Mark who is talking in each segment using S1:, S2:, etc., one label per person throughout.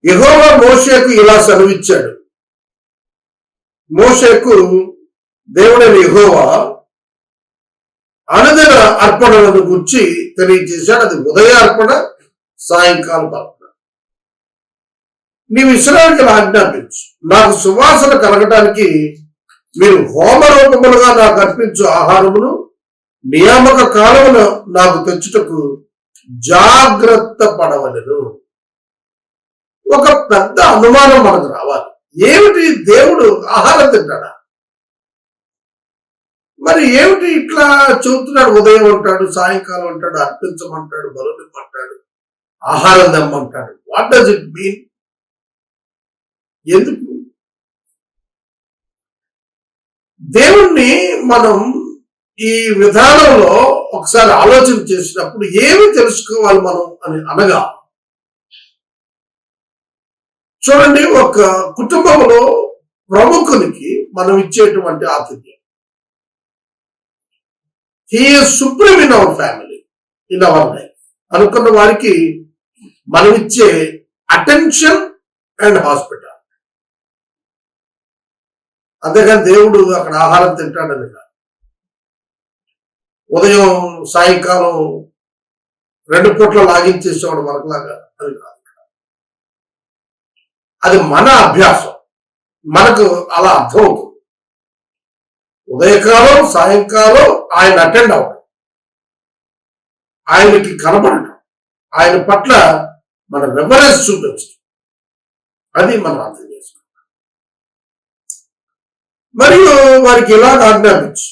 S1: యెహోవా మోషేకు ఇలా సెలవిచ్చాడు. మోషేకు దేవుడైన యెహోవా అనుదిన అర్పణలను గురించి తెలియజేశాడు. అది ఉదయ అర్పణ, సాయంకాలం అర్పణ. నీవు ఇశ్రాయేలుకి ఆజ్ఞాపించు, నాకు సువాసన కలగటానికి మీరు హోమరూపములుగా నాకు అర్పించు ఆహారమును నియామక కాలమును నాకు తెచ్చుటకు జాగ్రత్త పడవలెను. ఒక పెద్ద అనుమానం మనకు రావాలి. ఏమిటి, దేవుడు ఆహారం తింటాడా? మరి ఏమిటి ఇట్లా చెబుతున్నాడు? ఉదయం అంటాడు, సాయంకాలం అంటాడు, అర్పించమంటాడు, బలునిమ్మంటాడు, ఆహారం తెమ్మంటాడు. What does it mean? ఎందుకు? దేవుణ్ణి మనం ఈ విధానంలో ఒకసారి ఆలోచన చేసినప్పుడు ఏమి తెలుసుకోవాలి మనం అని అనగా, చూడండి, ఒక కుటుంబంలో ప్రముఖునికి మనం ఇచ్చేటువంటి ఆతిథ్యం. He is supreme in our family, in our life అనుకున్న వారికి మనం ఇచ్చే అటెన్షన్ అండ్ హాస్పిటల్. అంతేగాని దేవుడు అక్కడ ఆహారం తింటాడని కాదు. ఉదయం సాయంకాలం 2 పూట్ల లాగించేసేవాడు మనకులాగా అది కాదు. అది మన అభ్యాసం, మనకు అలా అర్థం అవుతుంది. ఉదయకాలం సాయంకాలం ఆయన అటెండ్ అవ్వడం, ఆయనకి కనబడటం, ఆయన పట్ల మన రెఫరెన్స్ చూపించడం, అది మనం అర్థం చేసుకోవాలి. మరియు వారికి ఇలాగ ఆజ్ఞాపించు,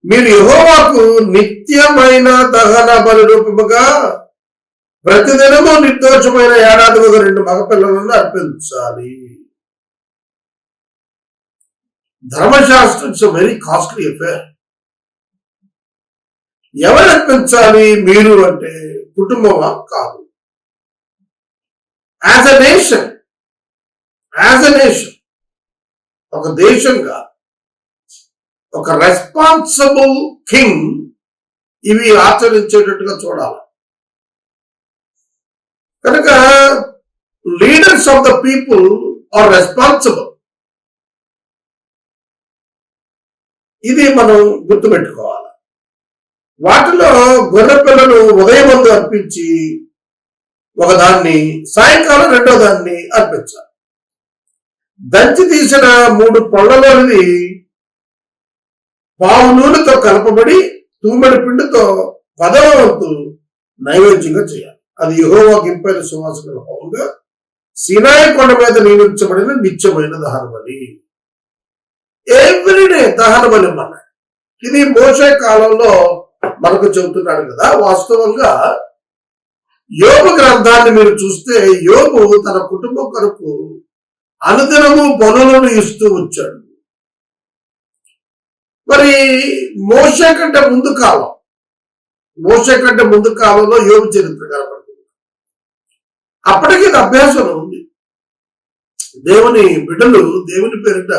S1: మీరు యెహోవాకు నిత్యమైన దహన బలి రూపముగా ప్రతిదినము నిర్దోషమైన ఏడాది 2 మగపిల్లలను అర్పించాలి. ధర్మశాస్త్రం ఇట్స్ వెరీ కాస్ట్లీ అఫేర్. ఎవరు అర్పించాలి? మీరు అంటే కుటుంబమా? కాదు. యాజ్ ఎ నేషన్, ఒక దేశంగా, ఒక రెస్పాన్సిబుల్ కింగ్ ఇవి ఆచరించేటట్టుగా చూడాలి. కనుక leaders of the people are responsible. ఇది మనం గుర్తుపెట్టుకోవాలి. వాటిలో గొర్రె పిల్లలు ఉదయం ముందు అర్పించి ఒకదాన్ని, సాయంకాలం 2వ దాన్ని అర్పించాలి. దంచి తీసిన 3 పళ్ళలోనిది పావు నూనెతో కలపబడి తూమెడు పిండితో 10వ వంతు నైవేద్యంగా చేయాలి. అది యెహోవాకు ఇంపైన సువాసన హోమంగా సీనాయి కొండ మీద నియమించబడిన నిత్యమైన దహన బలి. ఎవ్రీడే దహన బలి అన్నాడు. ఇది మోషే కాలంలో మనకు చెబుతున్నాడు కదా. వాస్తవంగా యోబు గ్రంథాన్ని మీరు చూస్తే, యోబు తన కుటుంబం కొరకు అనుదినము బలులను ఇస్తూ వచ్చాడు. మరి మోషే కంటే ముందు కాలంలో యోబు చరిత్ర కనబడుతుంది. అప్పటికి ఇది అభ్యాసంలో ఉంది. దేవుని బిడ్డలు దేవుని పేరిట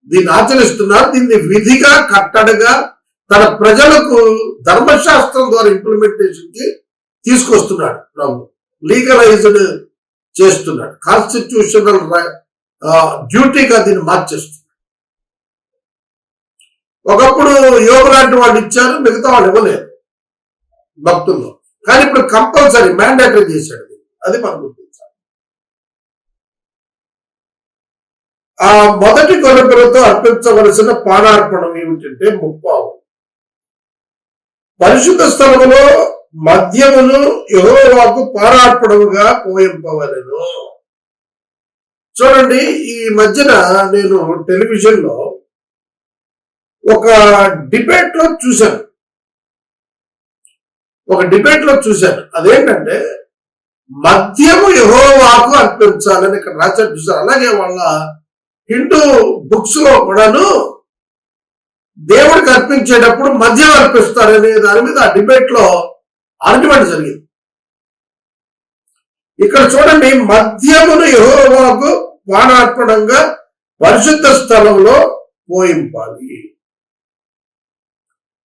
S1: దీన్ని ఆచరిస్తున్నారు. దీన్ని విధిగా, కట్టడగా తన ప్రజలకు ధర్మశాస్త్రం ద్వారా ఇంప్లిమెంటేషన్ కి తీసుకొస్తున్నాడు. లీగలైజ్డ్ చేస్తున్నాడు. కాన్స్టిట్యూషనల్ డ్యూటీగా దీన్ని మార్చేస్తున్నాడు. ఒకప్పుడు యోగు లాంటి వాళ్ళు ఇచ్చారు, మిగతా వాళ్ళు ఇవ్వలేరు భక్తుల్లో. కానీ ఇప్పుడు కంపల్సరీ మ్యాండేటరీ చేశాడు. అది మనం గుర్తించాలి. ఆ మొదటి గొర్రెపిల్లతో అర్పించవలసిన పానార్పణం ఏమిటంటే 30. పరిశుద్ధ స్థలములో మద్యమును యెహోవాకు పానార్పణముగా పోయింపవలెను. చూడండి, ఈ మధ్యన నేను టెలివిజన్ లో ఒక డిబేట్ లో చూశాను. అదేంటంటే మద్యము యెహోవాకు అర్పించాలని ఇక్కడ రాశారు, చూశారు. అలాగే వాళ్ళ హిందూ బుక్స్ లో కూడాను దేవుడికి అర్పించేటప్పుడు మద్యం అర్పిస్తారనే దాని మీద ఆ డిబేట్ లో ఆర్గ్యుమెంట్ జరిగింది. ఇక్కడ చూడండి, మద్యమును యెహోవాకు పానార్పణంగా పరిశుద్ధ స్థలంలో పోయింపాలి.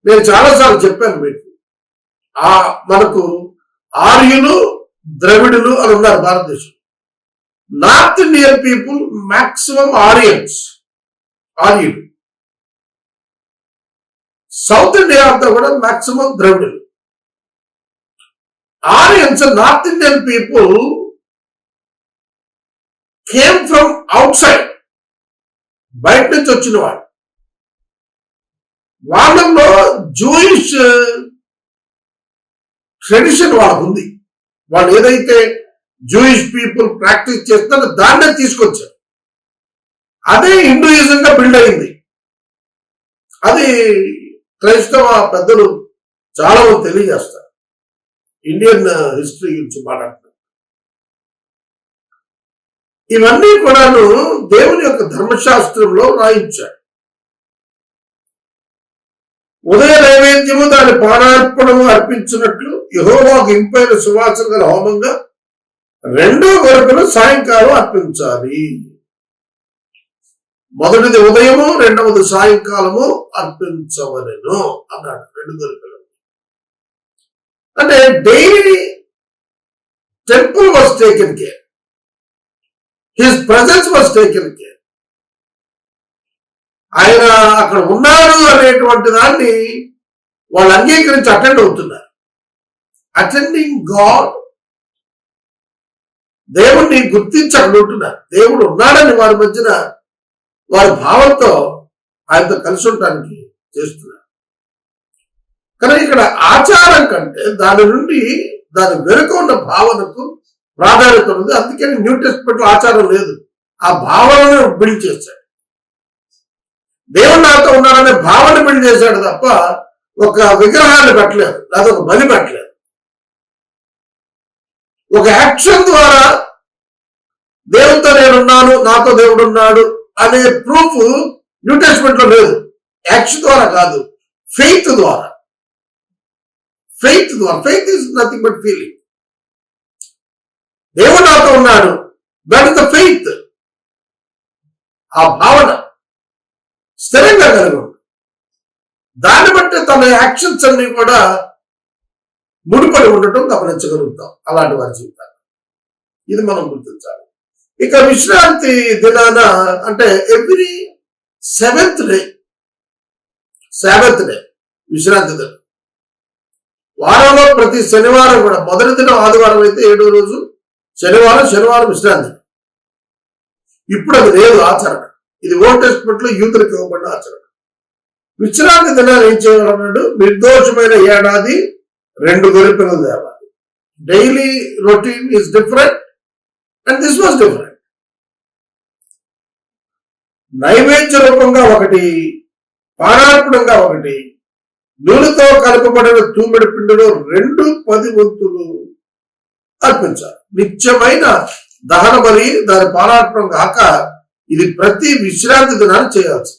S1: నేను చాలాసార్లు చెప్పాను మీకు, మనకు ఆర్యులు ద్రవిడులు అని ఉన్నారు భారతదేశం. North Indian people maximum Aryans, ఆర్యులు. సౌత్ ఇండియా అంతా కూడా మాక్సిమం ద్రవిడులు. Aryans, North Indian people came from outside, బయట నుంచి వచ్చిన వాళ్ళు. వాళ్ళలో జూయిష్ ట్రెడిషన్ వాళ్ళకు ఉంది. వాళ్ళు ఏదైతే జూయిష్ పీపుల్ ప్రాక్టీస్ చేస్తారో దాన్నే తీసుకొచ్చారు. అదే హిందూయిజంగా బిల్డ్ అయింది. అది క్రైస్తవ పెద్దలు చాలా మంది తెలియజేస్తారు. ఇండియన్ హిస్టరీ గురించి మాట్లాడుతున్నారు. ఇవన్నీ కూడాను దేవుని యొక్క ధర్మశాస్త్రంలో రాయించాడు. ఉదయ నైవేద్యము దాని పానార్పణము అర్పించినట్లు యెహోవాకు ఇంపైన సువాసన గల హోమంగా రెండో గొర్రెను సాయంకాలం అర్పించాలి. మొదటిది ఉదయము, రెండవది సాయంకాలము అర్పించవలెను అన్నాడు. 2 గొర్రెలు. అంటే daily temple was taken care, his presence was taken care. ఆయన అక్కడ ఉన్నాడు అనేటువంటి దాన్ని వాళ్ళు అంగీకరించి అటెండ్ అవుతున్నారు. అటెండింగ్ గాడ్, దేవుణ్ణి గుర్తించి అక్కడ ఉంటున్నారు. దేవుడు ఉన్నాడని వారి మధ్యన వారి భావంతో ఆయనతో కలిసి ఉండటానికి చేస్తున్నారు. కానీ ఇక్కడ ఆచారం కంటే దాని నుండి దాని వెనుక ఉన్న భావనకు ప్రాధాన్యత ఉంది. అందుకని న్యూ టెస్ట్మెంట్ లో ఆచారం లేదు, ఆ భావనను బిల్డ్ చేశాడు. దేవుడు నాతో ఉన్నాడనే భావన బిల్డ్ చేశాడు తప్ప ఒక విగ్రహాన్ని పెట్టలేదు, లేదా ఒక బలి పెట్టలేదు. ఒక యాక్షన్ ద్వారా దేవుడితో నేనున్నాను, నాతో దేవుడు ఉన్నాడు అనే ప్రూఫ్ న్యూ టెస్ట్మెంట్ లో లేదు. యాక్షన్ ద్వారా కాదు, ఫెయిత్ ద్వారా. Faith is nothing but feeling. దేవుడు నాతో ఉన్నాడు, దట్ ఇస్ ద ఫెయిత్. ఆ భావన స్థిరంగా కలిగి ఉంది. దాన్ని బట్టి తన యాక్షన్స్ అన్ని కూడా ముడిపడి ఉండటం గమనించగలుగుతాం అలాంటి వారి జీవితాలు. ఇది మనం గుర్తించాలి. ఇక విశ్రాంతి దినాన అంటే ఎవ్రీ సెవెంత్ డే విశ్రాంతి దినం. వారంలో ప్రతి శనివారం కూడా, మొదటి దినం ఆదివారం అయితే 7వ రోజు శనివారం విశ్రాంతి. ఇప్పుడు అది లేదు ఆచరణ. ఇది ఓల్డ్ టెస్ట్మెంట్ లో యూదులకు ఇవ్వబడిన ఆచరణ. విశ్రాంతి దినాన్ని ఏం చేయాలన్నాడు? నిర్దోషమైన ఏడాది 2 గొర్రెపిల్లలు తేవాలి. Daily routine is different and this was different. నైవేద్య రూపంగా ఒకటి, పానార్పణంగా ఒకటి, నూనెతో కలపబడిన తూమెడు పిండిలో 2 10 వంతులు అర్పించాలి. నిత్యమైన దహన బలి దాని పానార్పణం కాక ఇది ప్రతి విశ్రాంతి దినాన్ని చేయాల్సి.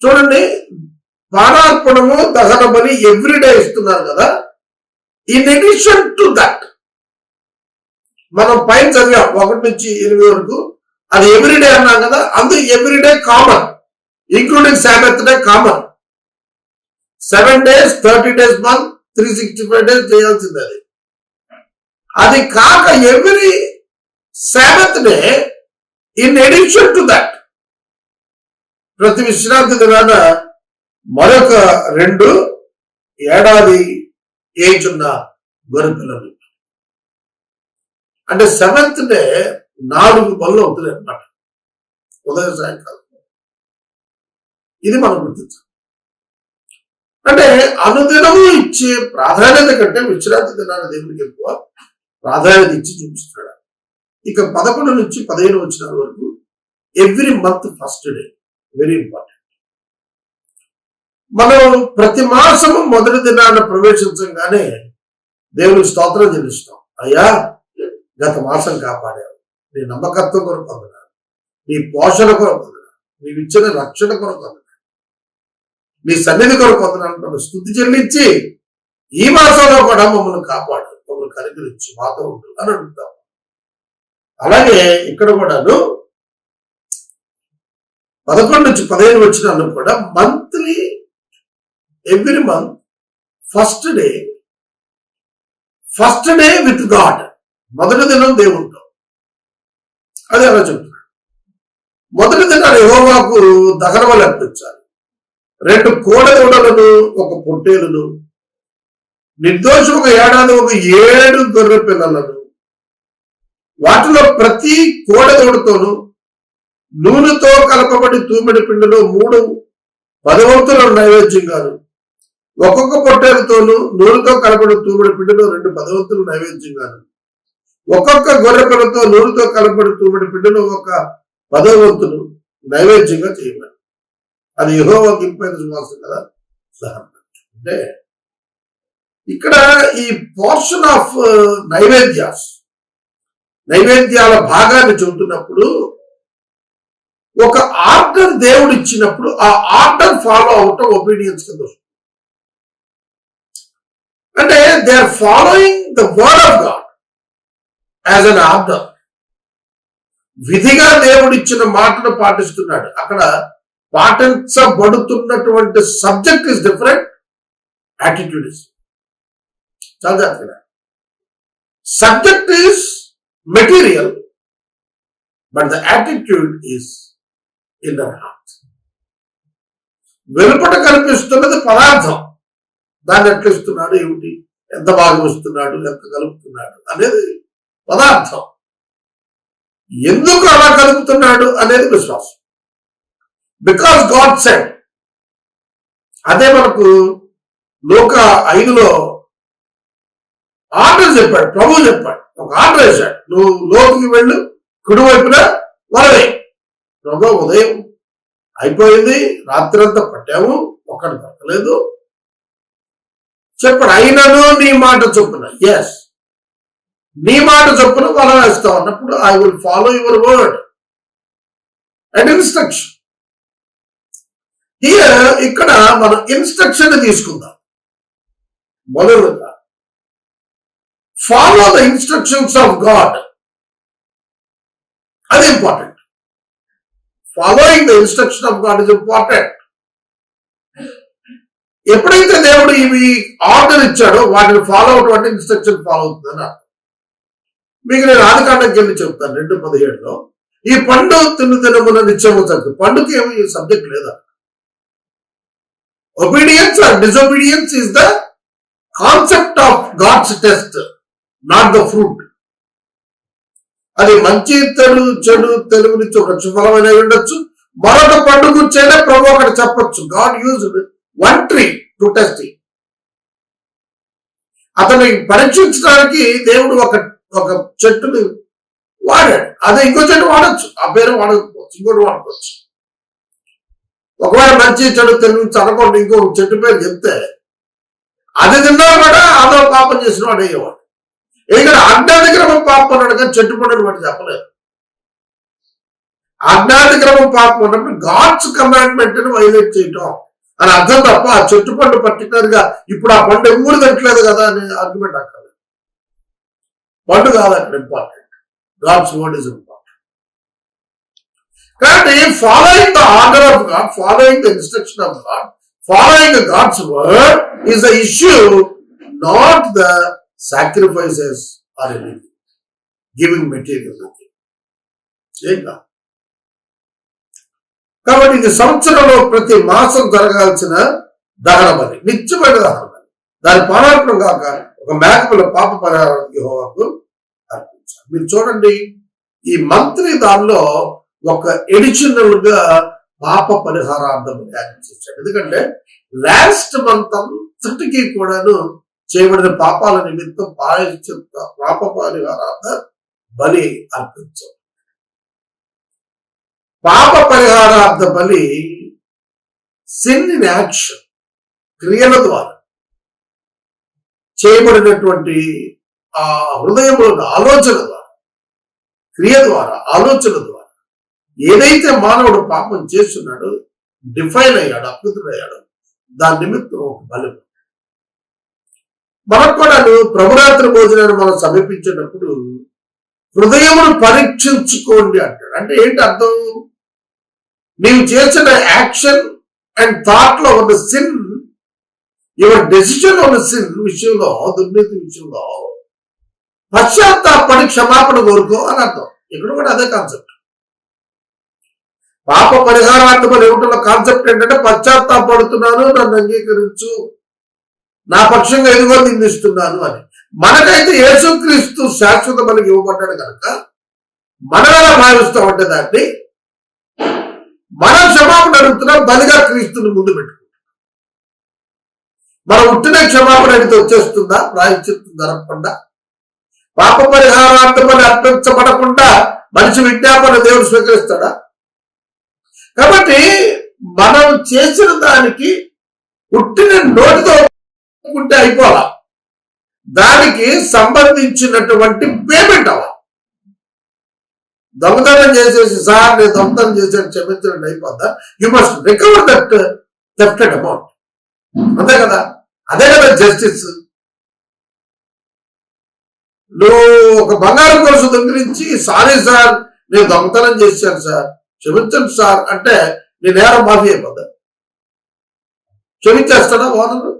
S1: చూడండి, పానార్పణము దహన బలి ఎవ్రీడే ఇస్తున్నారు కదా. ఇన్ అడిషన్ టు దట్ మనం పైన చదివాం 1 నుంచి 8 వరకు, అది ఎవ్రీడే అన్నాం కదా. అందుకు everyday common, including Sabbath day common. 7 days 30 days month 365 days చేయాల్సింది. అది కాక every Sabbath day in addition to that ప్రతి విశ్రాంతి దినాన మరొక 2 ఏడాది ఏజ్ ఉన్న గొర్రెపిల్లలు. అంటే 7th డే 4 బలులు అవుతున్నాయి అన్నమాట, ఉదయం సాయంకాలం. ఇది మనం గుర్తించాలి. అంటే అనుదినము ఇచ్చే ప్రాధాన్యత కంటే విశ్రాంతి దినాన్ని దేవునికి ఎక్కువ ప్రాధాన్యత ఇచ్చి చూపిస్తున్నాడు. ఇక 11 నుంచి 15 వచనాల వరకు every month first day very important. మనం ప్రతి మాసము మొదటి దినాన్ని ప్రవేశించగానే దేవునికి స్తోత్రం చెల్లిస్తాం. అయ్యా, గత మాసం కాపాడావు, నీ నమ్మకత్వం కొరకు పొందనాలు, నీ పోషణ కొరకు పొందనాలు, నీవిచ్చిన రక్షణ కొరకు పొందనాలు, నీ సన్నిధి కొరకు పొందనాలు స్తుతి చెల్లించి ఈ మాసంలో కూడా మమ్మల్ని కాపాడు, మమ్మల్ని కనికరించి మాతో ఉంటుంది అని అడుగుతాం. అలాగే ఇక్కడ కూడాను 11 నుంచి 15 వచ్చినాను కూడా monthly every month first day with God, మొదటి దినం దేవుడితో, అది అలా చెప్తున్నాడు. మొదటిది యెహోవాకు దహనబలి అర్పించాలి. 2 కోడెదూడలను, 1 పొట్టేలును, నిర్దోషం 1 ఏడాది 7 గొర్రె పిల్లలను, వాటిలో ప్రతి కోడెదూడతోనూ నూనెతో కలపబడి తూమెడి పిండిలో 3 10 నైవేద్యంగాను, ఒక్కొక్క పొట్టేలతోనూ నూనెతో కలపబడి తూమెడి పిండిలో 2 10 నైవేద్యంగాను, ఒక్కొక్క గొర్రె పిల్లతో నూనెతో కలపబడి తూమెడి పిండిలో 1 10 నైవేద్యంగా చేయబడి, అది యెహోవాకు ఇంపైన సువాసన కదా దహనం. అంటే ఇక్కడ ఈ పోర్షన్ ఆఫ్ నైవేద్యాల భాగాన్ని చెబుతున్నప్పుడు ఒక ఆర్డర్ దేవుడు ఇచ్చినప్పుడు ఆ ఆర్డర్ ఫాలో అవటం ఒబీడియన్స్ కింద వస్తుంది. అంటే they are following the word of God as an order. విధిగా దేవుడు ఇచ్చిన మాటను పాటిస్తున్నాడు. అక్కడ పాటించబడుతున్నటువంటి subject is different, attitude is చాలా జాగ్రత్తగా. Subject is material, but the attitude is inner heart. వెలుపట కనిపిస్తున్నది పదార్థం, దాన్ని ఎట్లా ఇస్తున్నాడు, ఏమిటి, ఎంత భాగం ఇస్తున్నాడు, ఎంత కలుపుతున్నాడు అనేది పదార్థం. ఎందుకు అలా కలుపుతున్నాడు అనేది విశ్వాసం. Because God said. అదే మనకు లూకా 5లో ఆర్డర్ చెప్పాడు, ప్రభువు చెప్పాడు, ఒక ఆర్డర్ వేశాడు, నువ్వు లోతుకి వెళ్ళు, కుడివైపున వరవే. ప్రభు ఉదయం అయిపోయింది, రాత్రంతా పట్టాము, ఒక్కటి దొరకలేదు. చెప్పాడు, అయినను నీ మాట చొప్పున, ఎస్ నీ మాట చొప్పున వల వేస్తావు అన్నప్పుడు I will follow your word and instruction. ఇక్కడ మనం ఇన్స్ట్రక్షన్ తీసుకుందాం. మొదలుగా follow the instructions of God, అది important. Following the instruction of God is important. ఎప్పుడైతే దేవుడు ఇవి ఆర్డర్ ఇచ్చాడో వాటిని ఫాలో అవడం అంటే ఇన్స్ట్రక్షన్ ఫాలో అవుతుందని అర్థం. మీకు నేను ఆదికాండంకి వెళ్ళి చెప్తాను 2:17లో, ఈ పండు తినమున నిత్యము చదువు. పండుకి ఏమి సబ్జెక్ట్ లేదా. Obedience or disobedience is the concept of God's test, not the fruit. అది మంచి చెడు తెలుగునిచ్చే వృక్షఫలమైన ఉండొచ్చు. మరొక పండు గురించైనా ప్రభు అక్కడ చెప్పొచ్చు. God used 1 tree to testing. అతన్ని పరీక్షించడానికి దేవుడు ఒక చెట్టుని వాడాడు. అదే ఇంకో చెట్టు వాడచ్చు, ఆ పేరు వాడకపోవచ్చు, ఇంకోటి వాడుకోవచ్చు. ఒకవేళ మంచి చెడు తెలుగు అనుకోండి, ఇంకో చెట్టు పేరు చెప్తే అది తిన్నా కూడా అదో పాపం చేసిన వాడు అయ్యేవాడు. ఇక్కడ అజ్ఞాతిక్రమం పాపం అన్నాడు కానీ చెట్టు పండుగ వాడు చెప్పలేదు. అజ్ఞాతిక్రమం పాపం ఉన్నప్పుడు గాడ్స్ కమాండ్మెంట్ ని వైలేట్ చేయటం అని అర్థం తప్ప ఆ చెట్టు పండు పర్టికులర్ గా ఇప్పుడు ఆ పండు ఎవరు తింటలేదు కదా అని ఆర్గ్యుమెంట్ అక్కర్లేదు. పండు కాదు అక్కడ important, God's word is important. కాబట్టి following the order of God, following the instruction of God, following God's word is the issue, not the sacrifices or anything, giving material nothing. కాబట్టి ఇది సంవత్సరంలో ప్రతి మాసం జరగాల్సిన దహన బలి, నిత్యమైన దహన బలి. దాని పారాయణం కాక ఒక మేకపిల్ల పాప పరిహారం యెహోవాకు అర్పించాలి. మీరు చూడండి, ఈ మంత్రి దానిలో ఒక ఎడిషనల్ గా పాప పరిహారార్థం చేశాడు. ఎందుకంటే లాస్ట్ మంత్ అంతటికీ కూడాను చేయబడిన పాపాల నిమిత్తం పాప పరిహారార్థ బలి అర్పించాం. పాప పరిహారార్థ బలి సిన్ ఇన్ యాక్షన్, క్రియల ద్వారా చేయబడినటువంటి ఆ హృదయంలో ఆలోచన ద్వారా, క్రియ ద్వారా, ఆలోచన ద్వారా ఏదైతే మానవుడు పాపం చేస్తున్నాడో, డిఫైన్ అయ్యాడు, అకృతుడయ్యాడు, దాని నిమిత్తం ఒక బలి. మనకు కూడా ప్రభురాత్రి భోజనాన్ని మనం సమీపించేటప్పుడు హృదయమును పరీక్షించుకోండి అంటాడు. అంటే ఏంటి అర్థం? నీవు చేసిన యాక్షన్ అండ్ థాట్ లో ఉన్న సిన్, యువర్ డెసిషన్ ఉన్న సిన్ విషయంలో, దుర్నీతి విషయంలో పశ్చాత్తాపడి క్షమాపణ కోరుకో అని అర్థం. ఇక్కడ కూడా అదే కాన్సెప్ట్. పాప పరిహారార్థ బలి ఇవ్వటంలో కాన్సెప్ట్ ఏంటంటే పశ్చాత్తాపడుతున్నాను, నన్ను అంగీకరించు, నా పక్షంగా ఎదుగో నిందిస్తున్నాను అని. మనకైతే యేసుక్రీస్తు శాశ్వత బలికి ఇవ్వబడ్డాడు కనుక మనం ఎలా భావిస్తామంటే దాన్ని మనం క్షమాపణ అడుగుతున్నాం, బలిగా క్రీస్తుని ముందు పెట్టుకుంటాం. మనం ఉట్టిన క్షమాపణ అడిగితే వచ్చేస్తుందా? ప్రాయశ్చిత్తం జరగకుండా, పాప పరిహారార్థం అని అర్పించబడకుండా మనిషి విజ్ఞాపన దేవుడు స్వీకరిస్తాడా? కాబట్టి మనం చేసిన దానికి ఉట్టిన నోటితో ఉంటే అయిపోవాలా, దానికి సంబంధించినటువంటి పేమెంట్ అవ్వాలి. దొంగతనం చేసేసి సార్ నేను దొంగతనం చేసేది క్షమించడం అయిపోద్దా? You must recover that thefted amount. అంతే కదా, అదే కదా జస్టిస్. నువ్వు ఒక బంగారం కొలుసు దొంగిలించి సారీ సార్ నేను దొంగతనం చేశాను సార్ క్షమించండి సార్ అంటే నీ నేరం మాఫీ అయిపోద్దా? క్షమించేస్తాడా ఓనరు?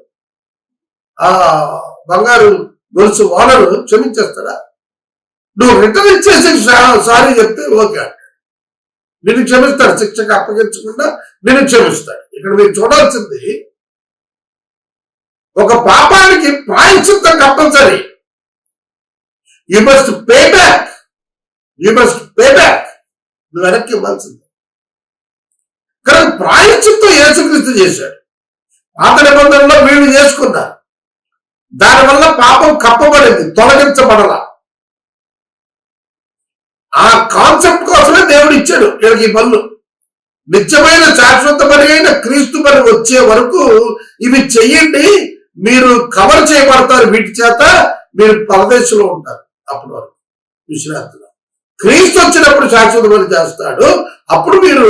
S1: ఆ బంగారు గొలుసు ఓనరు క్షమించేస్తాడా? నువ్వు రిటర్న్ ఇచ్చేసి సారీ చెప్తే ఓకే అంటే నిన్ను క్షమిస్తాడు, శిక్షకు అప్పగించకుండా నిన్ను క్షమిస్తాడు. ఇక్కడ మీరు చూడాల్సింది ఒక పాపానికి ప్రాయశ్చిత్తం compulsory. You must pay back, you must pay back. నువ్వు వెనక్కి ఇవ్వాల్సింది. కానీ ప్రాయశ్చిత్తం యేసుక్రీస్తు చేశాడు. పాత నిబంధనలో వీళ్ళు చేసుకున్నారు, దానివల్ల పాపం కప్పబడింది, తొలగించబడలా. ఆ కాన్సెప్ట్ కోసమే దేవుడు ఇచ్చాడు వీళ్ళకి ఈ పనులు. నిత్యమైన శాశ్వత బలి అయిన క్రీస్తు బలి వచ్చే వరకు ఇవి చెయ్యండి, మీరు కవర్ చేయబడతారు, వీటి చేత మీరు పరదేశంలో ఉంటారు. అప్పటి వరకు విశ్రాంతిలో క్రీస్తు వచ్చినప్పుడు శాశ్వత బలి చేస్తాడు, అప్పుడు మీరు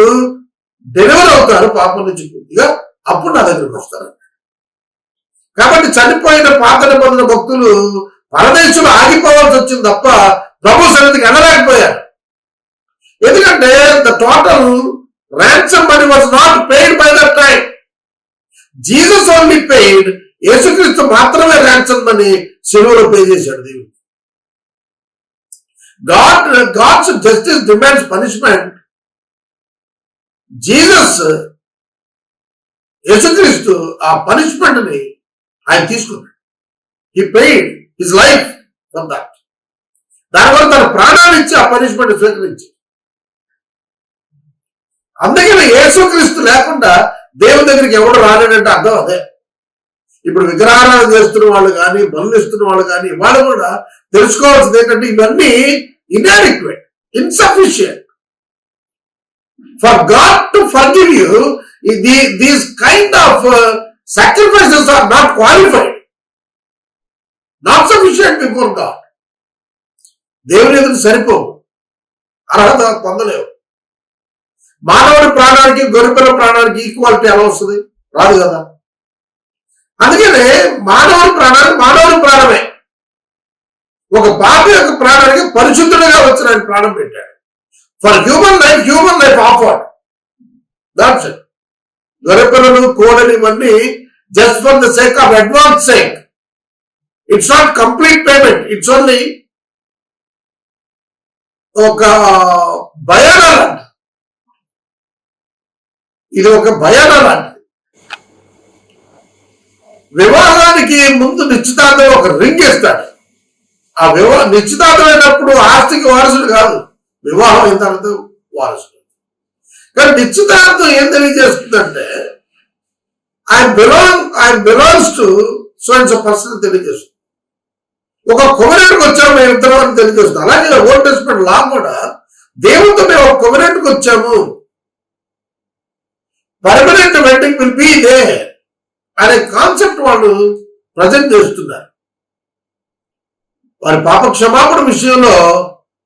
S1: డెలివర్ అవుతారు పాపం నుంచి పూర్తిగా, అప్పుడు నా దగ్గరికి వస్తారు. కాబట్టి చనిపోయిన పాత నిబంధన భక్తులు పరదేశంలో ఆగిపోవాల్సి వచ్చింది తప్ప ప్రభు సన్నిధికి వెళ్ళలేకపోయారు. ఎందుకంటే the total ransom money was not paid by that time. Jesus only paid. యేసుక్రీస్తు మాత్రమే ransom money సిలువలో పే చేశాడు దేవుడు. God's justice demands punishment. Jesus యేసుక్రీస్తు ఆ పనిష్మెంట్ ని ఆయన తీసుకున్నాడు. He paid his life for that. దానివల్ల తన ప్రాణాలు ఇచ్చి ఆ పనిష్మెంట్ స్వీకరించి. అందుకని యేసుక్రీస్తు లేకుండా దేవుని దగ్గరికి ఎవడు రాలేడంటే అర్థం అదే. ఇప్పుడు విగ్రహారాధన చేస్తున్న వాళ్ళు కానీ బలులు ఇస్తున్న వాళ్ళు కానీ వాళ్ళు కూడా తెలుసుకోవాల్సింది ఏంటంటే ఇవన్నీ inadequate, insufficient. For God to forgive you, these kind of sacrifices are not qualified, not sufficient before God. దేవుని ఎదురు సరిపోవు, అర్హత పొందలేవు. మానవుడి ప్రాణానికి గొర్రెపిల్ల ప్రాణానికి ఈక్వాలిటీ ఎలా వస్తుంది? రాదు కదా. అందుకనే మానవుడి ప్రాణమే. ఒక పాపి యొక్క ప్రాణానికి పరిశుద్ధుడిగా వచ్చిన ఆయన ప్రాణం పెట్టాడు. For human life offered. That's it. గొర్రెపిల్లలు కోడలు ఇవన్నీ just for the sake of advance sake. It's not complete payment, it's only ఒక భయాన లాంటి. ఇది ఒక భయాన లాంటిది. వివాహానికి ముందు నిశ్చితార్థం ఒక రింగ్ ఇస్తాడు. ఆ నిశ్చితార్థం అయినప్పుడు ఆస్తికి వారసుడు కాదు, వివాహం అయిన తర్వాత వారసుడు. కానీ నిశ్చితార్థం ఏం తెలియజేస్తుందంటే I belongs to so and so person తెలియజేస్తుంది. ఒక కొవెనెంట్కి వచ్చాము మేము ఇద్దరం అని తెలియజేస్తుంది. అలాగే ఓల్డ్ టెస్టమెంట్ లా కూడా దేవుడితో మేము ఒక కొవెనెంట్కి వచ్చాము, permanent wedding will be they అనే కాన్సెప్ట్ వాళ్ళు ప్రజెంట్ చేస్తున్నారు. వారి పాప క్షమాపణ విషయంలో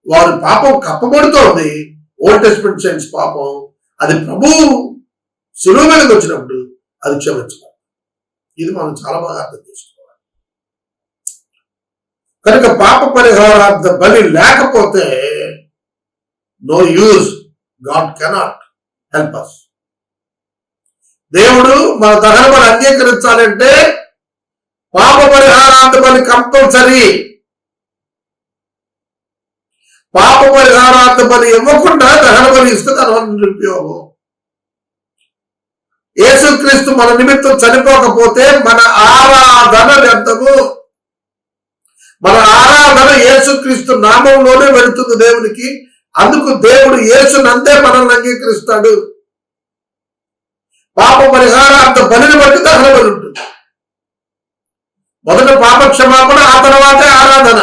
S1: వారి పాపం కప్పబడుతోంది. ఓల్డ్ టెస్టమెంట్ సెన్స్ పాపం అది ప్రభు శిలువ మీదకి వచ్చినప్పుడు అది క్షమించాలి. ఇది మనం చాలా బాగా అర్థం చేసుకోవాలి. కనుక పాప పరిహారార్థ బలి లేకపోతే no use, God cannot help us. దేవుడు మన దహన బలి అంగీకరించాలంటే పాప పరిహారార్థ బలి కంపల్సరీ. పాప పరిహారార్థ బలి ఇవ్వకుండా దహన బలి ఇస్తే దానివల్ల నిరుపయోగం. యేసుక్రీస్తు మన నిమిత్తం చనిపోకపోతే మన ఆరాధన వ్యర్థము. మన ఆరాధన యేసుక్రీస్తు నామంలోనే వెళుతుంది దేవునికి. అందుకు దేవుడు యేసునందే మనల్ని అంగీకరిస్తాడు. పాప పరిహారార్థ బలిని బట్టి దహన బలి ఉంటుంది. మొదట పాప క్షమాపణ, ఆ తర్వాతే ఆరాధన.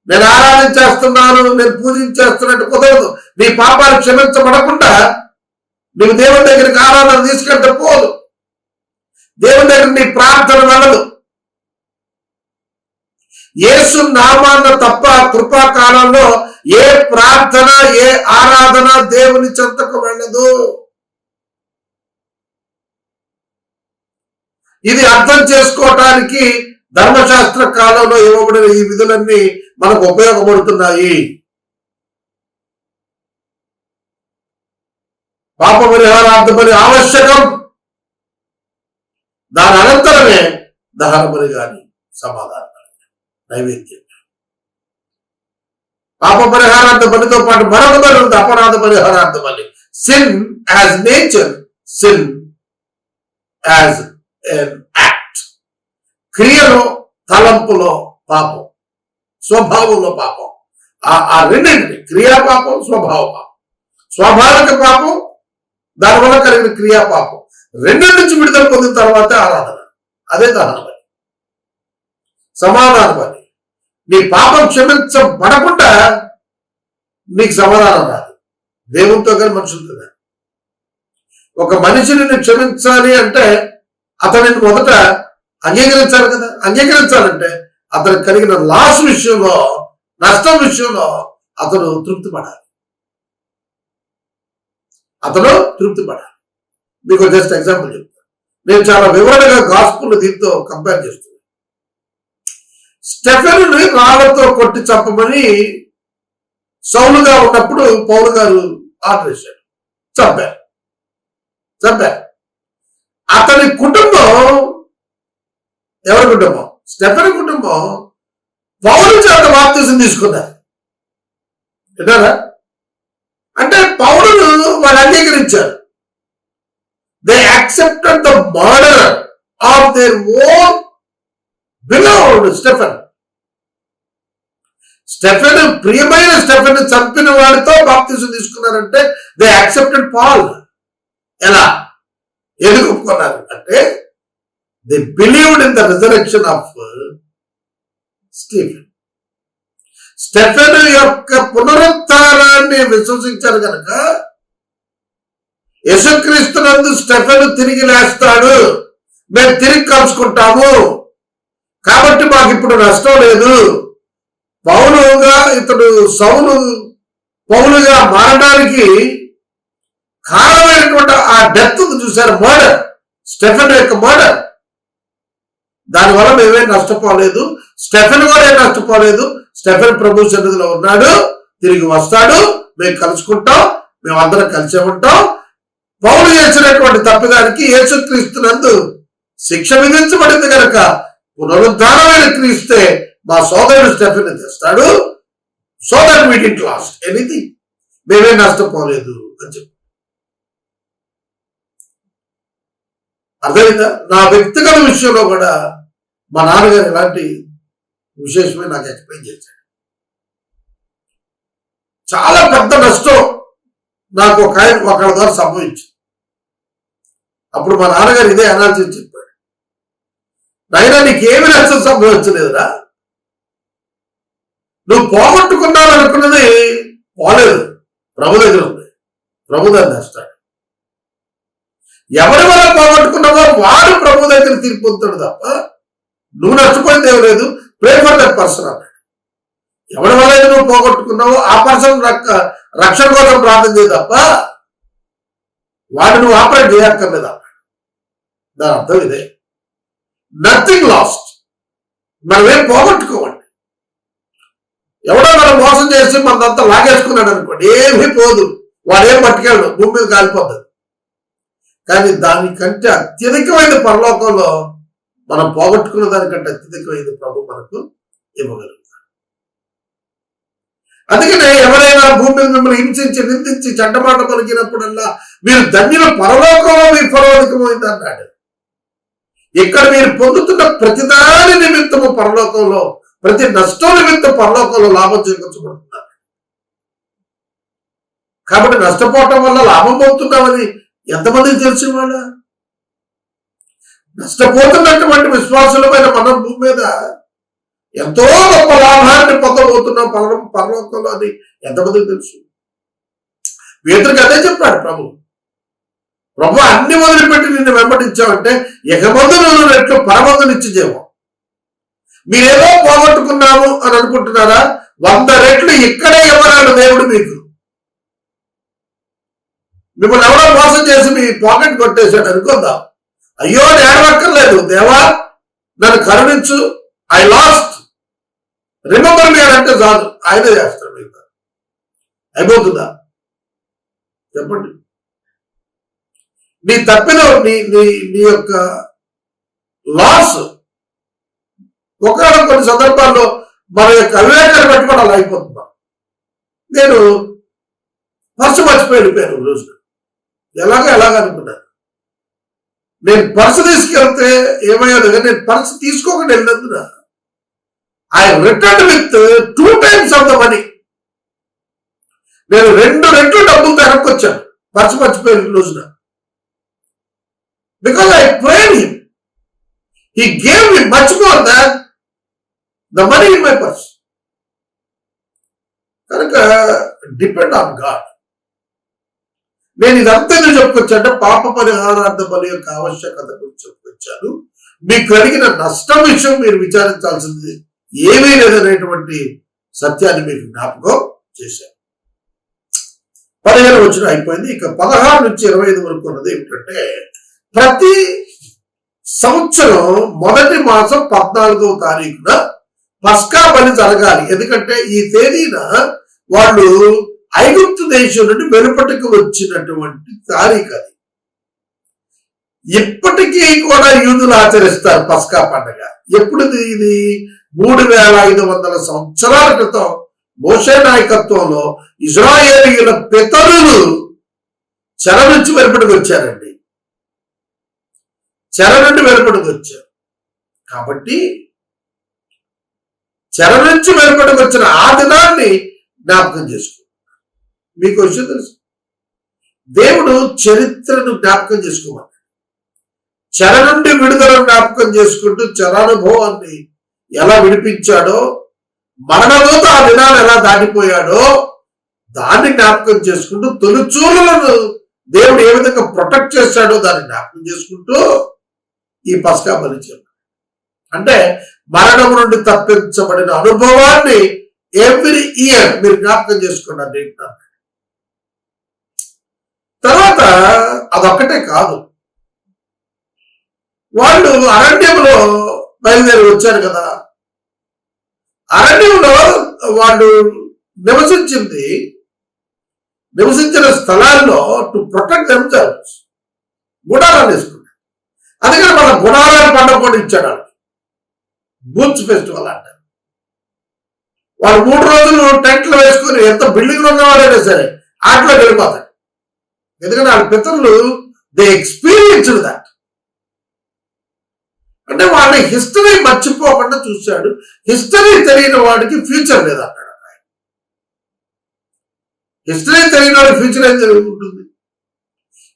S1: నేను ఆరాధించేస్తున్నాను, నేను పూజించేస్తున్నట్టు కుదరదు. నీ పాపాలు క్షమించబడకుండా నువ్వు దేవుని దగ్గరికి ఆరాధన తీసుకెళ్తే పోదు. దేవుని దగ్గర నీ ప్రార్థన వెళ్ళదు. యేసు నామాన్న తప్ప కృపాకాలంలో ఏ ప్రార్థన, ఏ ఆరాధన దేవుని చెంతకు వెళ్ళదు. ఇది అర్థం చేసుకోవటానికి ధర్మశాస్త్ర కాలంలో ఇవ్వబడిన ఈ విధులన్నీ మనకు ఉపయోగపడుతున్నాయి. పాప పరిహారార్థ బలి ఆవశ్యకం. దాని అనంతరమే దహన బలి గాని సమాధానం నైవేద్యం. పాప పరిహారార్థ బలితో పాటు మరొక బలి ఉంది, అపరాధ పరిహారార్థ బలి. Sin as nature, sin as an act. క్రియలో, తలంపులో పాపం, స్వభావంలో పాపం. ఆ రెండింటిని, క్రియా పాపం, స్వభావ పాపం. స్వాభావిక పాపం, దానివల్ల కలిగిన క్రియా పాపం, రెండింటి నుంచి విడుదల పొందిన తర్వాత ఆరాధన. అదే దహన బలి, సమాధాన బలి. నీ పాపం క్షమించబడకుండా నీకు సమాధానం రాదు. దేవునితో కానీ మనుషులతో కానీ. ఒక మనిషిని క్షమించాలి అంటే అతనిని మొదట అంగీకరించాలి కదా. అంగీకరించాలంటే అతనికి కలిగిన లాస్ విషయంలో, నష్టం విషయంలో అతను తృప్తి పడాలి. మీకు జస్ట్ ఎగ్జాంపుల్ చెప్తాను. నేను చాలా వివరంగా గాస్పుల్ దీంతో కంపేర్ చేస్తున్నాను. స్టెఫెనుని రాళ్లతో కొట్టి చంపమని సౌలుగా ఉన్నప్పుడు పౌలు గారు ఆర్డర్ చేశారు. చంపారు. అతని కుటుంబం, ఎవరి కుటుంబం? స్టెఫెన్ కుటుంబం పౌలు చేత బాప్తిసం తీసుకున్నారు. విన్నారా? అంటే పౌలును వాళ్ళు అంగీకరించారు. They accepted the murder of their own beloved Stephen. ప్రియమైన స్టెఫెన్ చంపిన వాడితో బాప్తిసం తీసుకున్నారంటే దే యాక్సెప్టెడ్ పాల్. ఎలా? ఎందుకు ఒప్పుకున్నారు అంటే they believed in the resurrection of Stephen. Stephen యొక్క పునరుత్థానాన్ని విశ్వసించారు కనుక యేసుక్రీస్తునందు స్టెఫెన్ తిరిగి లేస్తాడు, మేము తిరిగి కలుసుకుంటాము, కాబట్టి మాకు ఇప్పుడు నష్టం లేదు. పౌలుగా ఇతడు సౌలు పౌలుగా మారడానికి కారణమైనటువంటి ఆ డెత్ చూశారు, మర్డర్, స్టెఫెన్ యొక్క మర్డర్. దానివల్ల మేమేం నష్టపోలేదు, స్టెఫెన్ కూడా ఏం నష్టపోలేదు. స్టెఫెన్ ప్రభు సన్నిధిలో ఉన్నాడు, తిరిగి వస్తాడు, మేము కలుసుకుంటాం, మేమందరం కలిసే ఉంటాం. పౌలు చేసినటువంటి తప్పిదానికి యేసుక్రీస్తునందు శిక్ష విధించబడింది కనుక పునరుద్ధానమైన క్రీస్తే మా సోదరుడు స్టెఫెన్ తెస్తాడు. So that we did lost anything, మేమేం నష్టపోలేదు అని చెప్పి. అర్థమైందా? నా వ్యక్తిగత విషయంలో కూడా మా నాన్నగారు ఇలాంటి విశేషమే నాకు ఎక్స్ప్లెయిన్ చేశాడు. చాలా పెద్ద నష్టం నాకు ఒకళ్ళ ద్వారా సంభవించింది. అప్పుడు మా నాన్నగారు ఇదే అనాలిసిస్ చెప్పాడు. నాయనా, నీకేమి నష్టం సంభవించలేదురా, నువ్వు పోగొట్టుకున్నావు అనుకున్నది పోలేదు, ప్రభు దగ్గర ఉంది, ప్రభు దాన్ని తెస్తాడు. ఎవరి వల్ల పోగొట్టుకున్నావో వాడు ప్రభు దగ్గర తీర్పు పొందుతాడు తప్ప నువ్వు నష్టపోయింది ఏం లేదు. ప్రే ఫర్ దట్ పర్సన్ అన్నాడు. ఎవరి వల్ల నువ్వు పోగొట్టుకున్నావో ఆ పర్సన్ రక్షణ కోసం ప్రార్థన చేయ తప్ప వాడు నువ్వు ఆపరేట్ చేయక్కర్లేదు అన్నాడు. దాని అర్థం ఇదే, నథింగ్ లాస్ట్. మనం ఏం పోగొట్టుకోవండి. ఎవడో మనం మోసం చేసి మనంతా లాగేసుకున్నాడు అనుకోండి, ఏమీ పోదు, వాడేం పట్టుకెళ్ళడు, భూమి మీద కాలిపోతుంది. కానీ దానికంటే అత్యధికమైన పరలోకంలో మనం పోగొట్టుకున్న దానికంటే అత్యధికమైన ప్రభు మనకు ఇవ్వగలుగుతాడు. అందుకనే ఎవరైనా భూమి మీద మిమ్మల్ని హింసించి నిందించి చెడ్డమాట పలికినప్పుడల్లా మీరు ధన్యులు పరలోకంలో మీ ఫలవధికమైంది అన్నాడు. ఇక్కడ మీరు పొందుతున్న ప్రతిదాని నిమిత్తము పరలోకంలో, ప్రతి నష్టం నిమిత్తం పరలోకంలో లాభం చేకూర్చబడుతున్నారు. కాబట్టి నష్టపోవటం వల్ల లాభం పొందుతున్నామని ఎంతమందికి తెలిసేవాళ్ళ? నష్టపోతున్నటువంటి విశ్వాసులమైన మనం భూమి మీద ఎంతో గొప్ప లాభాన్ని పొందబోతున్నాం పరలోకంలో అని ఎంతమందికి తెలుసు? పేతురుకి అదే చెప్పాడు ప్రభు అన్ని వదిలిపెట్టి నిన్ను వెంబడించామంటే ఎగమందు నువ్వు రెట్లు పరమందునిచ్చేమో. మీరేదో పోగొట్టుకున్నాము అని అనుకుంటున్నారా? 100 రెట్లు ఇక్కడే ఇవ్వరాడు దేవుడు మీకు. మిమ్మల్ని ఎవరో మోసం చేసి మీ పాకెట్ కొట్టేశాడు అనుకుందాం. అయ్యో నేడవక్కర్లేదు, దేవా నన్ను కరుణించు, ఐ లాస్ట్, రిమెంబర్ మీ అంటే చాలు, ఆయనే చేస్తాడు. మీకు అయిపోతుందా చెప్పండి? నీ తప్పిలో నీ యొక్క లాస్ ఒకవేళ కొన్ని సందర్భాల్లో మన యొక్క అవివేకాన్ని పెట్టుకోవడం అలా అయిపోతుందా? నేను పర్సు మర్చిపోయి వెళ్ళిపోయాను రోజు. ఎలాగనుకున్నాను. నేను పర్సు తీసుకెళ్తే ఏమయ్యాదు, కానీ నేను పర్సు తీసుకోకుండా వెళ్ళినందున I return with 2 times of the money. నేను 2 రెట్లు డబ్బులతో వెనక్కి వచ్చాను పర్సు మర్చిపోయిన రోజున. Because I prayed him, he gave me much more than the money in my purse. కనుక డిపెండ్ ఆన్ గాడ్. నేను ఇదంతా చెప్పుకొచ్చాను, పాప పరిహారార్థ బలి యొక్క ఆవశ్యకత గురించి చెప్పుకొచ్చాను. మీకు కలిగిన నష్టం విషయం మీరు విచారించాల్సింది ఏమీ లేదనేటువంటి సత్యాన్ని మీకు జ్ఞాపకం చేశాను. 15 వచనం అయిపోయింది. ఇక 16 నుంచి 25 వరకు ఉన్నది ఏమిటంటే, ప్రతి సంవత్సరం మొదటి మాసం 14వ తారీఖున పస్కా బలి జరగాలి. ఎందుకంటే ఈ తేదీన వాళ్ళు ఐగుప్తు దేశం నుండి వెలుపటికి వచ్చినటువంటి తారీఖు అది. ఇప్పటికీ కూడా యూదులు ఆచరిస్తారు పస్కా పండుగ. ఎప్పుడుది ఇది? 3500 సంవత్సరాల క్రితం మోషే నాయకత్వంలో ఇశ్రాయేలీయుల పితరులు చెర నుంచి వెలుపటికి వచ్చారండి. చెర నుండి వెలుపటికి వచ్చారు కాబట్టి చెర నుంచి వెలుపటికి వచ్చిన ఆ దినాన్ని జ్ఞాపకం చేసుకుంటారు. మీకు విషయం తెలుసు, దేవుడు చరిత్రను జ్ఞాపకం చేసుకోమన్నాడు. చెర నుండి విడుదలను జ్ఞాపకం చేసుకుంటూ చెరానుభవాన్ని ఎలా విడిపించాడో, మరణదూత ఆ దినాన్ని ఎలా దాటిపోయాడో దాన్ని జ్ఞాపకం చేసుకుంటూ, తొలిచూరులను దేవుడు ఏ విధంగా ప్రొటెక్ట్ చేశాడో దాన్ని జ్ఞాపకం చేసుకుంటూ ఈ పస్కా బలి చేయాలి. అంటే మరణం నుండి తప్పించబడిన అనుభవాన్ని ఎవ్రీ ఇయర్ మీరు జ్ఞాపకం చేసుకున్నారు. తర్వాత అదొక్కటే కాదు, వాళ్ళు అరణ్యంలో బయలుదేరి వచ్చారు కదా. అరణ్యంలో వాళ్ళు నివసించిన స్థలాల్లో టు ప్రొటెక్ట్ దెమ్సెల్వ్స్ గుడారాలు వేసుకున్నారు. అందుకని మన గుడారాలు పండుగ కూడా ఇచ్చాడు వాళ్ళకి. బూత్ ఫెస్టివల్ అంటారు. వాళ్ళు 3 రోజులు టెంట్లు వేసుకుని ఎంత బిల్డింగ్లు ఉన్నవాడైనా సరే ఆటలో వెళ్ళిపోతాడు. ఎందుకంటే వాళ్ళ పితరులు దే ఎక్స్పీరియన్స్డ్ దట్. అంటే వాళ్ళ హిస్టరీ మర్చిపోకుండా చూశాడు. హిస్టరీ తెలియని వాడికి ఫ్యూచర్ లేదన్నాడు. హిస్టరీ తెలియని వాడికి ఫ్యూచర్ ఏం జరుగుతుంది?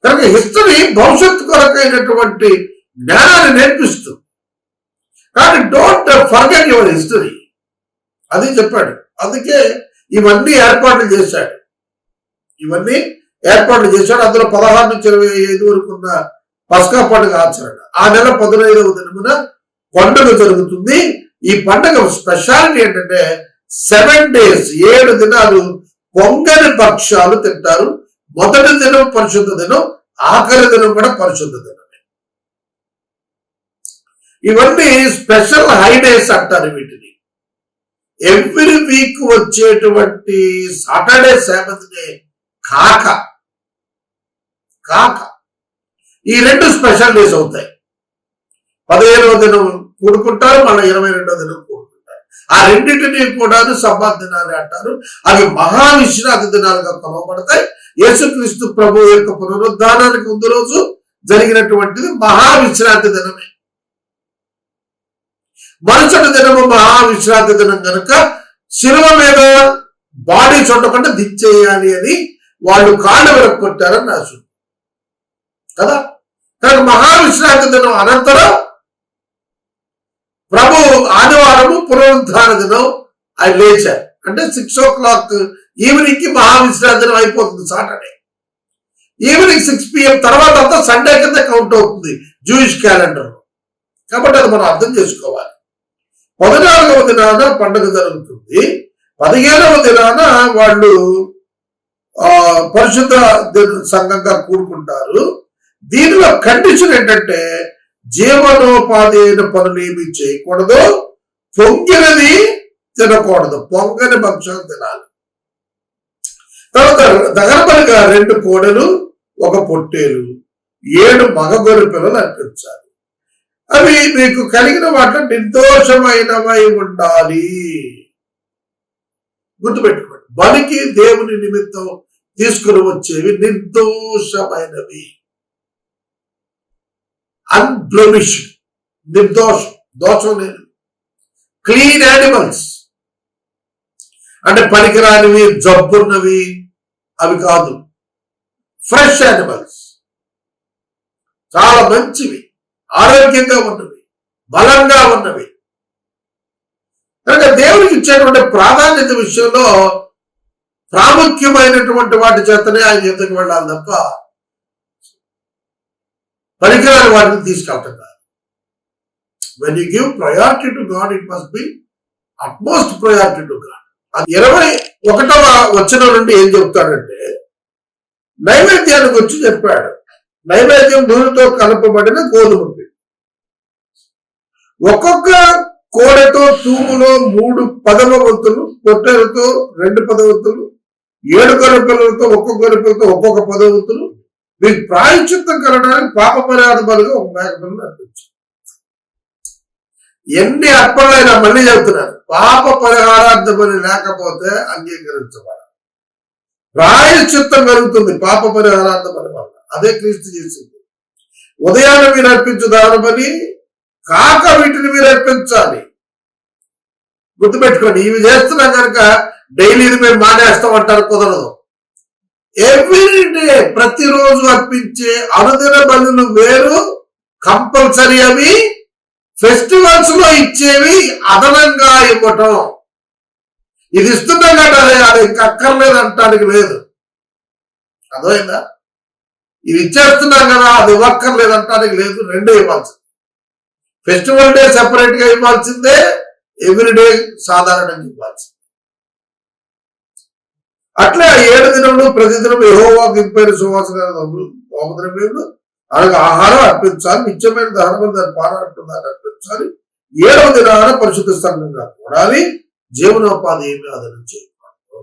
S1: కనుక హిస్టరీ భవిష్యత్తు కొరకైనటువంటి జ్ఞానాన్ని నేర్పిస్తుంది. కానీ డోంట్ ఫర్గెట్ యువర్ హిస్టరీ, అది చెప్పాడు. అందుకే ఇవన్నీ ఏర్పాట్లు చేశాడు. అందులో 16 నుంచి 25 వరకు ఉన్న పస్కా పండుగ ఆచరణ. ఆ నెల 15వ దినమున పండుగ జరుగుతుంది. ఈ పండుగ స్పెషాలిటీ ఏంటంటే 7 days 7 దినాలు పొంగని భక్ష్యాలు తింటారు. మొదటి దినం పరిశుద్ధ దినం, ఆఖరి దినం కూడా పరిశుద్ధ దినమే. ఇవన్నీ స్పెషల్ హైడేస్ అంటారు వీటిని. ఎవ్రీ వీక్ వచ్చేటువంటి సాటర్డే సాబత్ డే కాక ఈ 2 స్పెషల్ డేస్ అవుతాయి. 15వ దినం కూడుకుంటారు, మళ్ళీ 22వ దినం కూడుకుంటారు. ఆ రెండింటినీ కూడా సబ్బాత్ దినాలు అంటారు. అవి మహావిశ్రాంతి దినాలుగా కొలవబడతాయి. యేసుక్రీస్తు ప్రభు యొక్క పునరుద్ధానానికి ముందు రోజు జరిగినటువంటిది మహావిశ్రాంతి దినమే. మరుసటి దినము మహావిశ్రాంతి దినం కనుక శిలువ మీద బాడీ చూడకుండా దించేయాలి అని వాళ్ళు కాళ్ళు విరక్కొట్టారని రాసు కదా. కానీ మహావిశ్రాంతి దినం అనంతరం ప్రభు ఆదివారము పునరుద్ధాన దినం ఆయన లేచారు. అంటే 6 o'clock ఈవినింగ్ కి మహావిశ్రాంతి దినం అయిపోతుంది. సాటర్డే ఈవినింగ్ 6 PM తర్వాత అంతా సండే కింద కౌంట్ అవుతుంది జూయిష్ క్యాలెండర్. కాబట్టి అది మనం అర్థం చేసుకోవాలి. 14వ దినాన పండుగ జరుగుతుంది. 15వ దినాన వాళ్ళు పరిశుద్ధ సంఘంగా కూడుకుంటారు. దీనిలో కండిషన్ ఏంటంటే జీవనోపాధి అయిన పనులు ఏమి చేయకూడదు, పొంగినది తినకూడదు, పొంగని భక్షాలు తినాలి. తర్వాత దగనబలిగా 2 కోడెలు 1 పొట్టేలు 7 మగ గొర్రె పిల్లలు అర్పించాలి. అవి మీకు కలిగిన వాటిలో నిర్దోషమైనవై ఉండాలి. గుర్తుపెట్టుకోండి, బలికి దేవుని నిమిత్తం తీసుకుని వచ్చేవి నిర్దోషమైనవి, అన్బ్లెమిష్, నిర్దోషం, దోషం లేదు. క్లీన్ యానిమల్స్ అంటే పనికిరానివి, జబ్బున్నవి అవి కాదు. ఫ్రెష్ యానిమల్స్, చాలా మంచివి, ఆరోగ్యంగా ఉన్నవి, బలంగా ఉన్నవి. కనుక దేవుడికి ఇచ్చేటువంటి ప్రాధాన్యత విషయంలో ప్రాముఖ్యమైనటువంటి వాటి చేతనే ఆయన ఎదుకు వెళ్ళాలి తప్ప పనికిరాని వాటిని తీసుకెళ్తాం కాదు. When you give priority to God, it must be utmost priority to God. 21వ వచనం నుండి ఏం చెప్తాడంటే నైవేద్యానికి వచ్చి చెప్పాడు. నైవేద్యం నూనెతో కలపబడిన గోధుమ పిండి. ఒక్కొక్క కోడెతో తూములో 3 10వ వంతులు, పొట్టెలతో 2 10వ వంతులు, 7 గొర్రె పిల్లలతో ఒక్కొక్క గొర్రె పిల్లలతో ఒక్కొక్క 10వ వంతులు, మీకు ప్రాయశ్చిత్తం కలగడానికి పాప పరిహార బలిగా 1 మేక పిల్లలు అర్పించారు. ఎన్ని అర్పణలైనా మళ్ళీ చెబుతున్నారు, పాప పరిహారార్థ బలి లేకపోతే అంగీకరించబడాలి. ప్రాయశ్చిత్తం కలుగుతుంది పాప పరిహారార్థ బలి వల్ల. అదే క్రీస్తు చేసింది. ఉదయాన్నే మీరు అర్పించు దాని బలి కాక వీటిని మీరు అర్పించాలి. గుర్తుపెట్టుకోండి, ఇవి చేస్తున్నాం కనుక డైలీ ఇది మేము మానేస్తామంటారు, కుదరదు. ఎవ్రీడే ప్రతిరోజు అర్పించే అనుదిన బలులు వేరు, కంపల్సరీ. అవి ఫెస్టివల్స్ లో ఇచ్చేవి అదనంగా ఇవ్వటం. ఇది ఇస్తున్నాం కదా అది ఇంకా అక్కర్లేదు అంటానికి లేదు. అర్థమైందా? ఇది ఇచ్చేస్తున్నాం కదా అది ఇవ్వక్కర్లేదు అంటానికి లేదు. 2 ఇవ్వాల్సింది. ఫెస్టివల్ డే సెపరేట్ గా ఇవ్వాల్సిందే, ఎవ్రీడే సాధారణంగా ఇవ్వాల్సింది. అట్లే 7 దినములు ప్రతిదినం యెహోవాకు ఇంపైన సువాసన హోమద్రవ్యములు అలాగే ఆహారం అర్పించాలి. నిత్యమైన దహనబలి దాని పానార్పణాన్ని అర్పించాలి. 7వ దినాన పరిశుద్ధ సంఘంగా కూడాలి. జీవనోపాధి ఏమి ఆదరణ చేయకూడదు.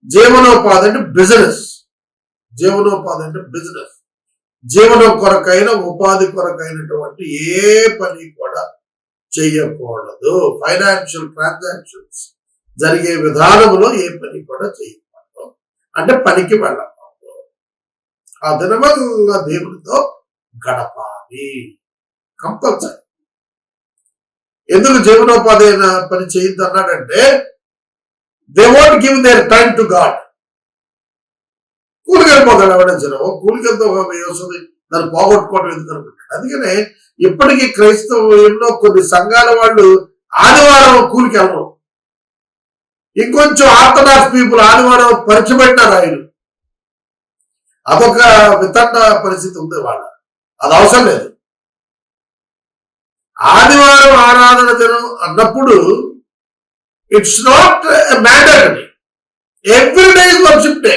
S1: జీవనోపాధి అంటే బిజినెస్. జీవనోపాధి అంటే బిజినెస్. జీవనం కొరకైన ఉపాధి కొరకైనటువంటి ఏ పని కూడా చెయ్యకూడదు. ఫైనాన్షియల్ ట్రాన్సాక్షన్స్ జరిగే విధానంలో ఏ పని కూడా చేయకూడదు. అంటే పనికి వెళ్ళకూడదు. ఆ దినమల్లా దేవునితో గడపాలి కంపల్సరీ. ఎందుకు జీవనోపాధి అయిన పని చేయొద్దు అన్నాడంటే they won't give their time to God. కూలికెళ్ళిపోతాడు ఎవడ జనం. కూలికెళ్తే వస్తుంది, దాన్ని పోగొట్టుకోవడం ఎందుకు అనుకుంటాడు. అందుకనే ఇప్పటికీ క్రైస్తవంలో కొన్ని సంఘాల వాళ్ళు ఆదివారం కూలికెళ్ళరు. ఇంకొంచెం ఆర్థడాక్స్ పీపుల్ ఆదివారం పరిచయబడినారు. ఆయన అదొక వితండ పరిస్థితి ఉంది వాళ్ళ. అది అవసరం లేదు. ఆదివారం ఆరాధన దినం అన్నప్పుడు it's not mandatory. Every day is worship day.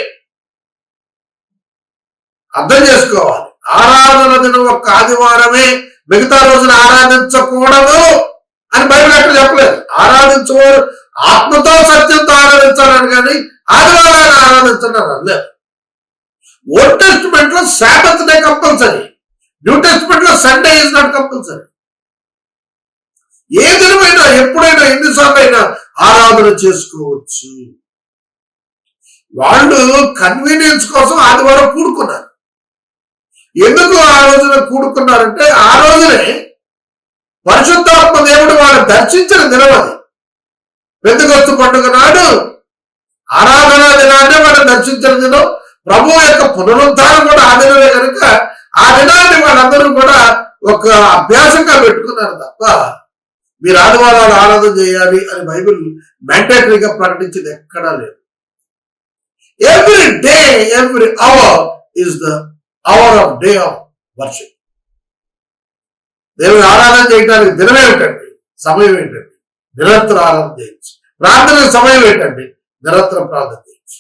S1: అర్థం చేసుకోవాలి. ఆరాధన దినం ఒక్క ఆదివారమే, మిగతా రోజున ఆరాధించకూడదు అని బైబిల్ ఎక్కడ చెప్పలేదు. ఆరాధించేవారు ఆత్మతో సత్యంతో ఆరాధించాలని కానీ ఆదివారాన్ని ఆరాధించండి అనలేదు. ఓల్డ్ టెస్టిమెంట్ లో Sabbath day compulsory. New testament లో సండే ఈజ్ నాట్ కంపల్సరీ. ఏ దినమైనా ఎప్పుడైనా ఎన్నిసార్లు అయినా ఆరాధన చేసుకోవచ్చు. వాళ్ళు కన్వీనియన్స్ కోసం ఆదివారం కూడుకున్నారు. ఎందుకు ఆ రోజున కూడుకున్నారంటే ఆ రోజునే పరిశుద్ధాత్మ దేవుడు వాళ్ళని దర్శించిన దినం అది. పెంతెకొస్తు పండుగ నాడు ఆరాధనా దినాన్ని వాళ్ళని దర్శించిన దినం, ప్రభువు యొక్క పునరుద్ధానం కూడా ఆ దినమే కనుక ఆ దినాన్ని వాళ్ళందరూ కూడా ఒక అభ్యాసంగా పెట్టుకున్నారు తప్ప మీరు ఆదివారాలు ఆరాధన చేయాలి అని బైబిల్ మ్యాండేటరీగా ప్రకటించింది ఎక్కడా లేదు. Every day, every hour is the hour of day of worship. దేవుని ఆరాధన చేయడానికి దినం ఏమిటండి? సమయం ఏంటండి? నిరంతర ఆరాధన చేయొచ్చు. ప్రార్థన సమయం ఏంటండి? నిరంతరం ప్రార్థన చేయొచ్చు.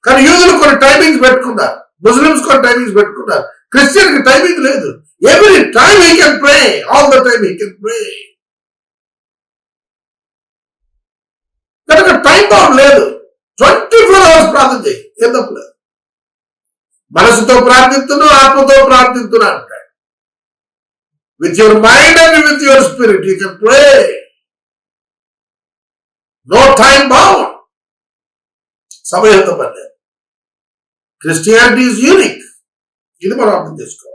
S1: కానీ యూదులు కొన్ని టైమింగ్స్ పెట్టుకున్నారు, ముస్లిమ్స్ కొన్ని టైమింగ్స్ పెట్టుకున్నారు, క్రిస్టియన్ కి టైమింగ్ లేదు. Every time he can pray, all the time he can ప్రే. కనుక టైం బౌండ్ లేదు. 24 hours ప్రార్థన చేయి, ఏం తప్పలేదు. మనసుతో ప్రార్థిస్తున్నా, ఆత్మతో ప్రార్థిస్తున్నా అంటాడు. With your mind and with your spirit you can pray. No time bound. సమయంతో పర్లేదు. Christianity is unique. ఇది మనం అర్థం చేసుకోవాలి.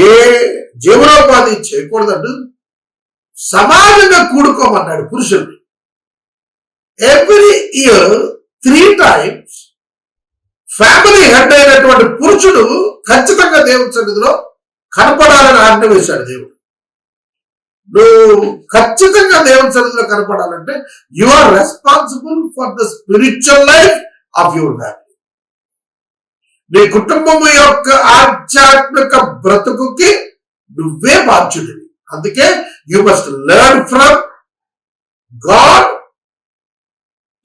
S1: ఏ జీవనోపాధి చేయకూడదంటూ సమాజంగా కూడుకోమన్నాడు పురుషుల్ని. Every year 3 times family head అయినటువంటి పురుషుడు ఖచ్చితంగా దేవుని సన్నిధిలో కనపడాలని ఆజ్ఞ వేశాడు దేవుడు. నువ్వు ఖచ్చితంగా దేవుని సన్నిధిలో కనపడాలంటే you are responsible for the spiritual life of your family. నీ కుటుంబం యొక్క ఆధ్యాత్మిక బ్రతుకుకి నువ్వే బాధ్యుడివి. అందుకే you must learn from God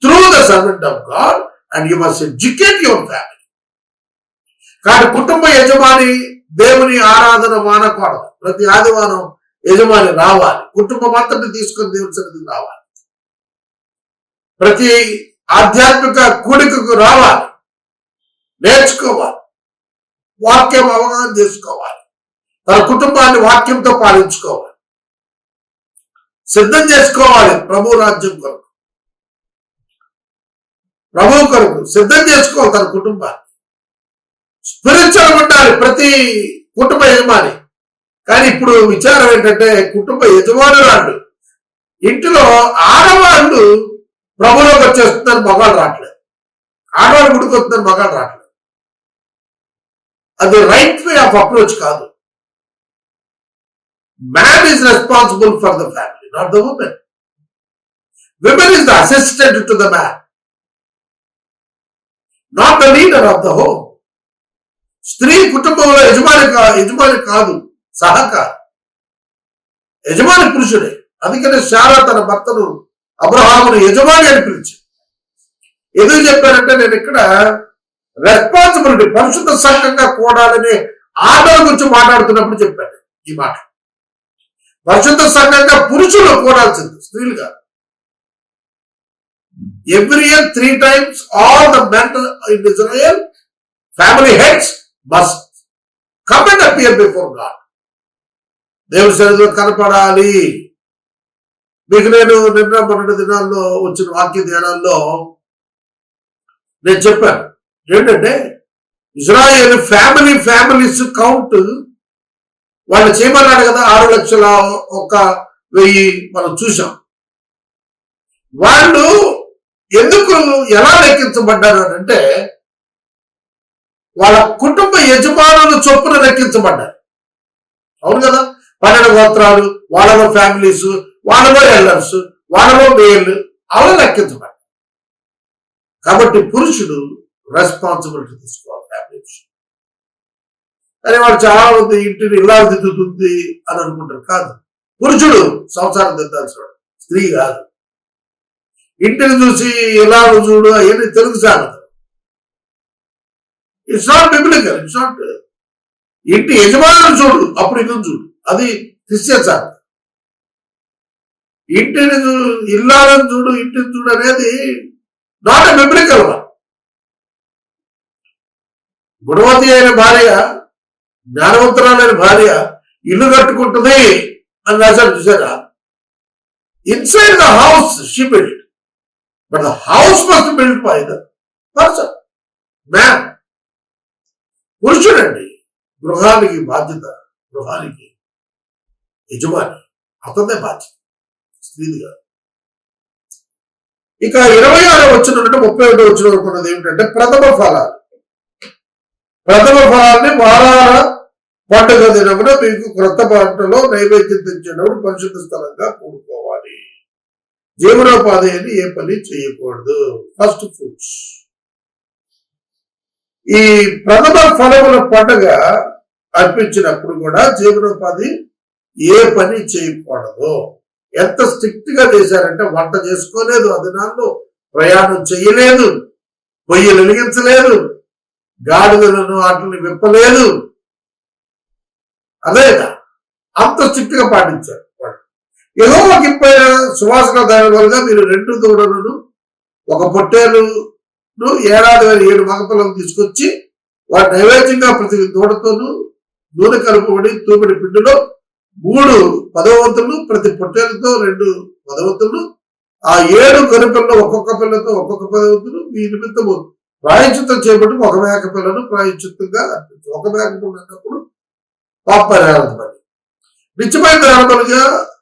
S1: through the servant of God and you must educate your family. కానీ కుటుంబ యజమాని దేవుని ఆరాధన మానకూడదు. ప్రతి ఆదివారం యజమాని రావాలి, కుటుంబం అంతటి తీసుకొని దేవుని సన్నిధికి రావాలి, ప్రతి ఆధ్యాత్మిక కూడికకు రావాలి, నేర్చుకోవాలి, వాక్యం అవగాహన చేసుకోవాలి, తన కుటుంబాన్ని వాక్యంతో పాలించుకోవాలి, సిద్ధం చేసుకోవాలి. ప్రభు రాజ్యం కొరకు, ప్రభు కొరకు సిద్ధం చేసుకోవాలి తన కుటుంబాన్ని. స్పిరిచువల్ ఉండాలి ప్రతి కుటుంబ యజమాని. కానీ ఇప్పుడు విచారం ఏంటంటే కుటుంబ యజమానురాళ్ళు ఇంటిలో ఆడవాళ్ళు ప్రభులోకి వచ్చేస్తున్నారు, మగాళ్ళు రావట్లేదు. ఆడవాళ్ళు గుడికి వస్తున్నారు, మగాళ్ళు రావట్లేదు. అది రైట్ వే ఆఫ్ అప్రోచ్ కాదు. Man is responsible for the family, not the women. Women is the assistant to the man, not the leader of the home. స్త్రీ కుటుంబంలో యజమాని కాదు, సహకారం. యజమాని పురుషుడే. అందుకనే శారా తన భర్తను అబ్రహామును యజమాని అని పిలిచి ఎందుకు చెప్పారంటే, నేను ఇక్కడ రెస్పాన్సిబిలిటీ పరిశుద్ధ సంఘంగా కూడాలనే ఆర్డర్ గురించి మాట్లాడుతున్నప్పుడు చెప్పాను ఈ మాట. పరిశుద్ధ సంఘంగా పురుషులు కూడాల్సింది, స్త్రీలు కాదు. Every year 3 times all the men in Israel, family heads must come and appear before God. దేవుని సన్నిధిలో కనపడాలి. మీకు నేను నిన్న మొన్నటి దినాల్లో వచ్చిన వాక్య ధ్యానాల్లో నేను చెప్పాను ఏంటంటే, ఇజ్రాయేల్ ఫ్యామిలీస్ కౌంట్ వాళ్ళు చేయమన్నాడు కదా, 6,01,000 మనం చూసాం. వాళ్ళు ఎందుకు ఎలా లెక్కించబడ్డారు అని అంటే, వాళ్ళ కుటుంబ యజమానులు చొప్పున లెక్కించబడ్డారు. అవును కదా, 12 గోత్రాలు, వాళ్ళలో ఫ్యామిలీస్, వాళ్ళలో ఎల్లర్స్, వాళ్ళలో మేలు, అలా లెక్కించబడ్డారు. కాబట్టి పురుషుడు రెస్పాన్సిబిలిటీ తీసుకోవాలి ఫ్యామిలీ విషయం. కానీ వాళ్ళు చాలా మంది ఇంటిని ఇలా దిద్దుతుంది అని అనుకుంటారు. కాదు, పురుషుడు సంసారం దిద్దాల్సిన, స్త్రీ కాదు. ఇంటిని చూసి ఇలా చూడు అవన్నీ తెలుగు సాగదు. It's not biblical. It's not. ఇంటి యజమానులు చూడు, అప్పుడు ఇల్లు చూడు, అది క్రిస్టియన్ సార్. ఇంటిని ఇల్లాలని చూడు, ఇంటిని చూడు అనేది నాట్ ఎ బిబ్లికల్ వన్. గుణవతి అయిన భార్య, జ్ఞానవంతురాలైన భార్య ఇల్లు కట్టుకుంటుంది అని రాశాడు చూసారా. Inside the house she build, but the house must build by the person, man. పురుషుడండి గృహానికి బాధ్యత, గృహానికి యజమాని, అతనే బాధ్యత, స్త్రీది కాదు. ఇక 26వ వచనం నుండి 31వ వచనం వరకు ఉన్నది ఏమిటంటే ప్రథమ ఫలాలు. ప్రథమ ఫలాన్ని వారాల పండుగ దినమున మీకు క్రొత్త పంటలో నైవేద్యం తెచ్చేటప్పుడు పరిశుద్ధ స్థలంగా కూడుకోవాలి. జీవనోపాధి అని ఏ పని చేయకూడదు. First fruits. ఈ ప్రథమ ఫలముల పండుగ అర్పించినప్పుడు కూడా జీవనోపాధి ఏ పని చేయకూడదు. ఎంత స్ట్రిక్ట్ గా చేశారంటే వంట చేసుకోలేదు, ఆ దినాల్లో ప్రయాణం చేయలేదు, పొయ్యిలు వెలిగించలేదు, గాడిదలను వాటిని విప్పలేదు. అదే అంత స్ట్రిక్ట్ గా పాటించారు. యెహోవాకు ఇంపైన సువాసన ధైర్యాలుగా మీరు 2 దూడలను 1 పొట్టేలును ఏడాది 7 మగపిల్లలను తీసుకొచ్చి వాటి నైవేద్యంగా ప్రతి దూడతోనూ నూనె కలుపుబడి తూమిడి పిండిలో 3 10వంతులు, ప్రతి పొట్టేలతో 2 10వంతులు, ఆ 7 గొర్రెపిల్లలు ఒక్కొక్క పిల్లతో ఒక్కొక్క 10వంతులు మీ నిమిత్తము ప్రాయశ్చిత్తం చేయబడి 1 మేక పిల్లను ప్రాయశ్చిత్తంగా అర్పించు. 1 మేక పిల్ల అన్నప్పుడు పాపపరిహారం పని నిత్యమైన ధారములుగా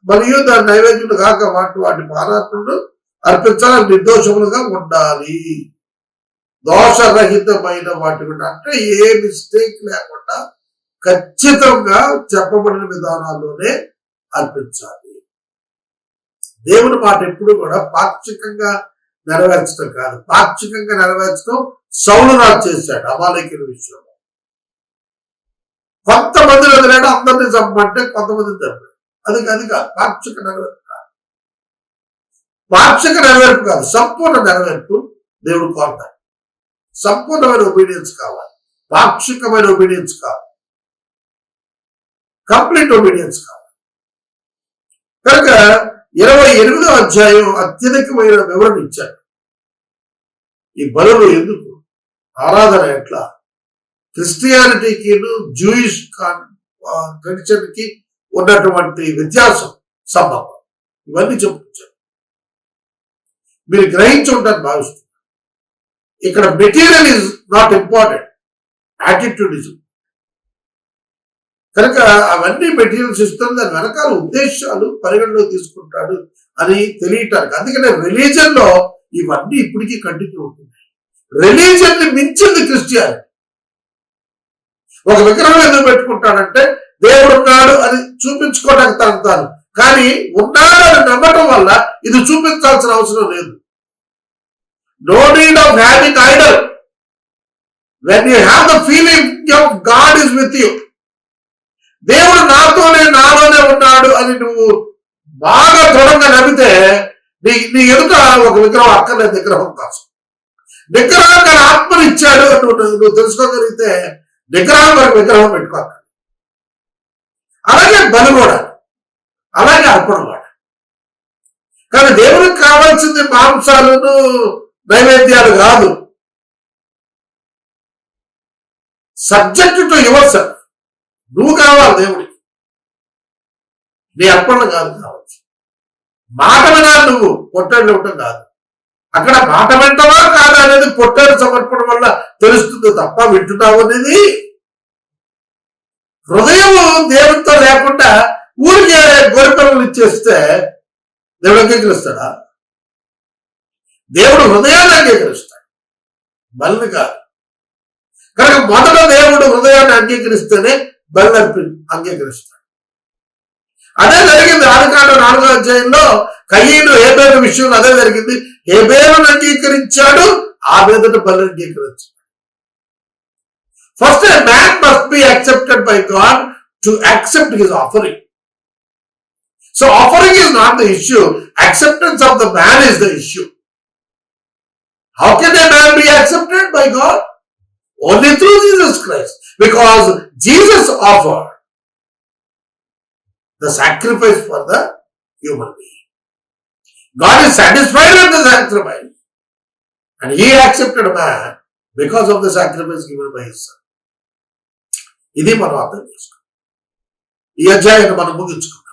S1: మరియు దాని నైవేద్యులు కాక వాటి పానార్పణలు అర్పించాలని నిర్దోషములుగా ఉండాలి. దోషరహితమైన వాటి అంటే ఏ మిస్టేక్ లేకుండా ఖచ్చితంగా చెప్పబడిన విధానాల్లోనే అర్పించాలి. దేవుని మాట ఎప్పుడు కూడా పాక్షికంగా నెరవేర్చడం కాదు. పాక్షికంగా నెరవేర్చడం సౌలు రాజు చేశాడు అమాలేకీయుల విషయంలో. కొంతమందిని వదిలేడు, అందరినీ చంపమంటే కొంతమందిని చంపాడు. అది కాదు, పాక్షిక నెరవేర్పు కాదు. పాక్షిక నెరవేర్పు కాదు, సంపూర్ణ నెరవేర్పు దేవుడు కోరుతాడు. సంపూర్ణమైన ఒబీడియన్స్ కావాలి, పాక్షికమైన ఒబీడియన్స్ కావాలి, కంప్లీట్ ఒబీడియన్స్ కావాలి. కనుక 28వ అధ్యాయం అత్యధికమైన వివరణ ఇచ్చాడు. ఈ బలులు ఎందుకు, ఆరాధన ఎట్లా, క్రిస్టియానిటీకి జూయిష్ ట్రెడిషన్ కి ఉన్నటువంటి వ్యత్యాసం, సంబంధం, ఇవన్నీ చెప్పుకొచ్చారు. మీరు గ్రహించి ఉంటారని భావిస్తున్నారు. ఇక్కడ material is not important, attitude is. కనుక అవన్నీ మెటీరియల్స్ ఇస్తుంది, దాని వెనకాల ఉద్దేశాలు పరిగణలో తీసుకుంటాడు అని తెలియటానికి. అందుకనే రిలీజన్ లో ఇవన్నీ ఇప్పటికీ కంటిన్యూ అవుతుంది. రిలీజన్ ని మించింది క్రిస్టియానిటీ. ఒక విగ్రహం ఎందుకు పెట్టుకుంటాడంటే దేవుడు ఉన్నాడు అని చూపించుకోవడానికి తాను, కానీ ఉన్నాడు అని నమ్మటం వల్ల ఇది చూపించాల్సిన అవసరం లేదు. No need of having idol when you have the feeling of God is with you. దేవుడు నాలోనే ఉన్నాడు అని నువ్వు బాగా దృఢంగా నమ్మితే నీ ఎదుట ఒక విగ్రహం అక్కర్లేదు. విగ్రహం కోసం, విగ్రహం ఆత్మను ఇచ్చాడు నువ్వు తెలుసుకోగలిగితే విగ్రహం వరకు విగ్రహం పెట్టుకోవాలి. అలాగే బలి కూడా, అలాగే అర్పణ కూడా. కానీ దేవుడికి కావాల్సింది మాంసాలను నైవేద్యాలు కాదు. Subject to your self. నువ్వు కావాలి దేవుడికి, నీ అర్పణ కాదు కావచ్చు. మాట వినాలి, నువ్వు పొట్టేళ్ళు ఇవ్వటం కాదు. అక్కడ మాట వింటావా కాదా అనేది పొట్టేలు సమర్పణ వల్ల తెలుస్తుంది తప్ప వింటున్నావు అనేది. హృదయం దేవుడితో లేకుండా ఊరికే గొర్రెపిల్లలు ఇచ్చేస్తే దేవుడు అంగీకరిస్తాడా? దేవుడు హృదయాన్ని అంగీకరిస్తాడు, బలిని కాదు. కనుక మొదట దేవుడు హృదయాన్ని అంగీకరిస్తేనే బలి అంగీకరిస్తాడు. అదే జరిగింది ఆదికాండం 4వ అధ్యాయంలో కయీను హేబేలు విషయంలో అదే జరిగింది. హేబేలును అంగీకరించాడు, ఆ మీదట బలి అంగీకరించాడు. First, a man must be accepted by God to accept his offering. So offering is not the issue. Acceptance of the man is the issue. How can a man be accepted by God? Only through Jesus Christ. Because Jesus offered the sacrifice for the human being. God is satisfied with the sacrifice. And he accepted man because of the sacrifice given by his son. ఇది మనం అర్థం చేసుకోవాలి. ఈ అధ్యాయాన్ని మనం ముగించుకుంటాం.